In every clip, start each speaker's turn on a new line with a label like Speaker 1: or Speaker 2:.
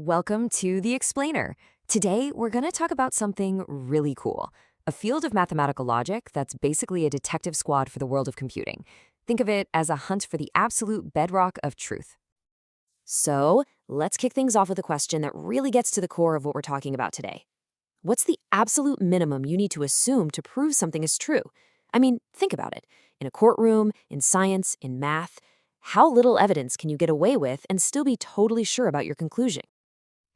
Speaker 1: Welcome to The Explainer. Today, we're going to talk about something really cool, a field of mathematical logic that's basically a detective squad for the world of computing. Think of it as a hunt for the absolute bedrock of truth. So, let's kick things off with a question that really gets to the core of what we're talking about today. What's the absolute minimum you need to assume to prove something is true? I mean, think about it. In a courtroom, in science, in math, how little evidence can you get away with and still be totally sure about your conclusion?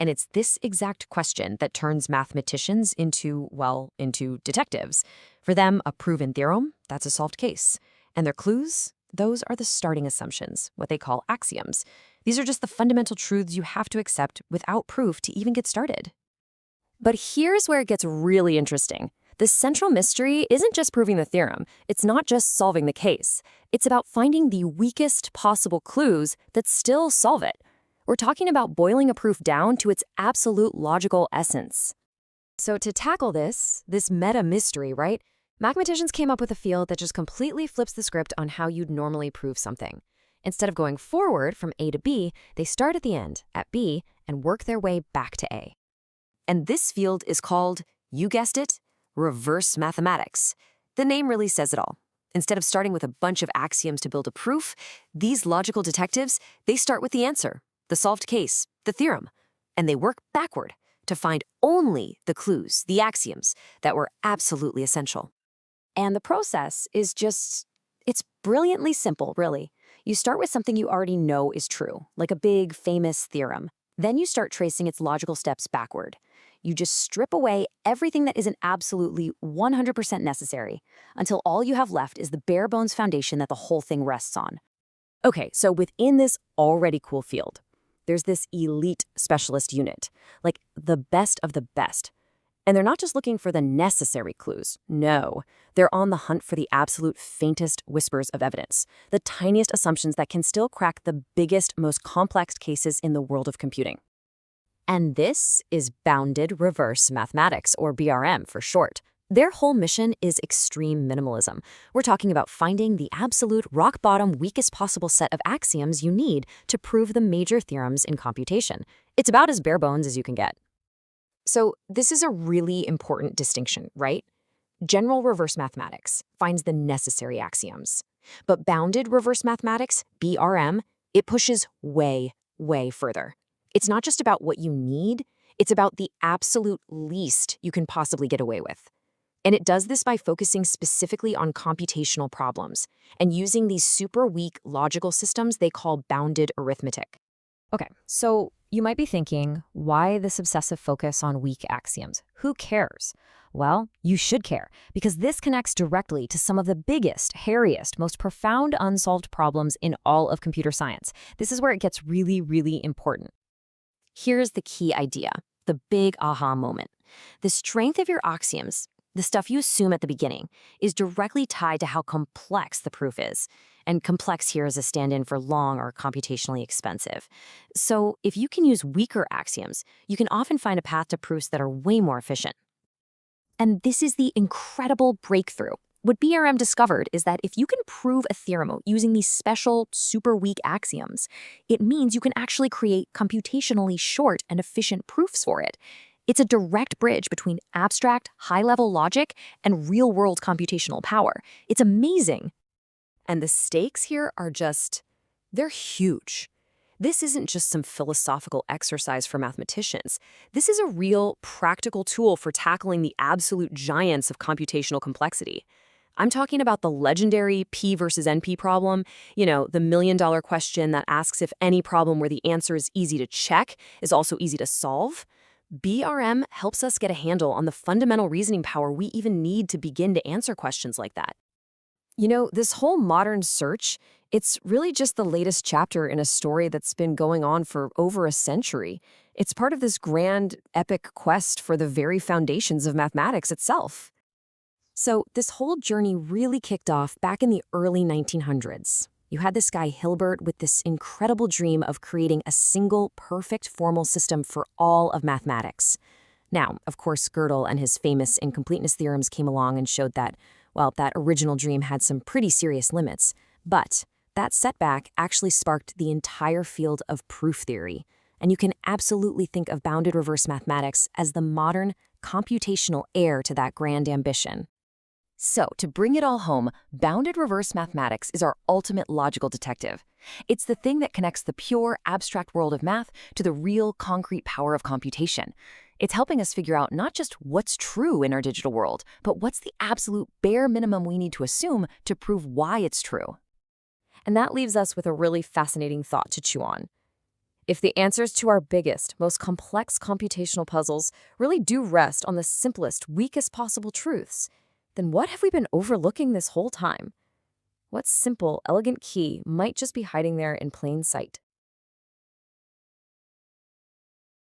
Speaker 1: And it's this exact question that turns mathematicians into detectives. For them, a proven theorem, that's a solved case. And their clues, those are the starting assumptions, what they call axioms. These are just the fundamental truths you have to accept without proof to even get started. But here's where it gets really interesting. The central mystery isn't just proving the theorem. It's not just solving the case. It's about finding the weakest possible clues that still solve it. We're talking about boiling a proof down to its absolute logical essence. So to tackle this meta-mystery, right, mathematicians came up with a field that just completely flips the script on how you'd normally prove something. Instead of going forward from A to B, they start at the end, at B, and work their way back to A. And this field is called, you guessed it, reverse mathematics. The name really says it all. Instead of starting with a bunch of axioms to build a proof, these logical detectives, they start with the answer, the solved case, the theorem, and they work backward to find only the clues, the axioms, that were absolutely essential. And the process is it's brilliantly simple, really. You start with something you already know is true, like a big, famous theorem. Then you start tracing its logical steps backward. You just strip away everything that isn't absolutely 100% necessary until all you have left is the bare bones foundation that the whole thing rests on. Okay, so within this already cool field, there's this elite specialist unit, like the best of the best. And they're not just looking for the necessary clues. No, they're on the hunt for the absolute faintest whispers of evidence, the tiniest assumptions that can still crack the biggest, most complex cases in the world of computing. And this is bounded reverse mathematics, or BRM for short. Their whole mission is extreme minimalism. We're talking about finding the absolute rock-bottom, weakest possible set of axioms you need to prove the major theorems in computation. It's about as bare bones as you can get. So this is a really important distinction, right? General reverse mathematics finds the necessary axioms. But bounded reverse mathematics, BRM, it pushes way, way further. It's not just about what you need, it's about the absolute least you can possibly get away with. And it does this by focusing specifically on computational problems and using these super weak logical systems they call bounded arithmetic. Okay, so you might be thinking, why this obsessive focus on weak axioms? Who cares? Well, you should care, because this connects directly to some of the biggest, hairiest, most profound unsolved problems in all of computer science. This is where it gets really, really important. Here's the key idea, the big aha moment. The strength of your axioms, the stuff you assume at the beginning, is directly tied to how complex the proof is. And complex here is a stand-in for long or computationally expensive. So if you can use weaker axioms, you can often find a path to proofs that are way more efficient. And this is the incredible breakthrough. What BRM discovered is that if you can prove a theorem using these special, super weak axioms, it means you can actually create computationally short and efficient proofs for it. It's a direct bridge between abstract, high-level logic and real-world computational power. It's amazing. And the stakes here are they're huge. This isn't just some philosophical exercise for mathematicians. This is a real, practical tool for tackling the absolute giants of computational complexity. I'm talking about the legendary P versus NP problem, the million-dollar question that asks if any problem where the answer is easy to check is also easy to solve. BRM helps us get a handle on the fundamental reasoning power we even need to begin to answer questions like that. This whole modern search, it's really just the latest chapter in a story that's been going on for over a century. It's part of this grand, epic quest for the very foundations of mathematics itself. So this whole journey really kicked off back in the early 1900s. You had this guy Hilbert with this incredible dream of creating a single, perfect formal system for all of mathematics. Now, of course, Gödel and his famous incompleteness theorems came along and showed that, that original dream had some pretty serious limits. But that setback actually sparked the entire field of proof theory. And you can absolutely think of bounded reverse mathematics as the modern computational heir to that grand ambition. So, to bring it all home, bounded reverse mathematics is our ultimate logical detective. It's the thing that connects the pure, abstract world of math to the real, concrete power of computation. It's helping us figure out not just what's true in our digital world, but what's the absolute bare minimum we need to assume to prove why it's true. And that leaves us with a really fascinating thought to chew on. If the answers to our biggest, most complex computational puzzles really do rest on the simplest, weakest possible truths, then what have we been overlooking this whole time? What simple, elegant key might just be hiding there in plain sight?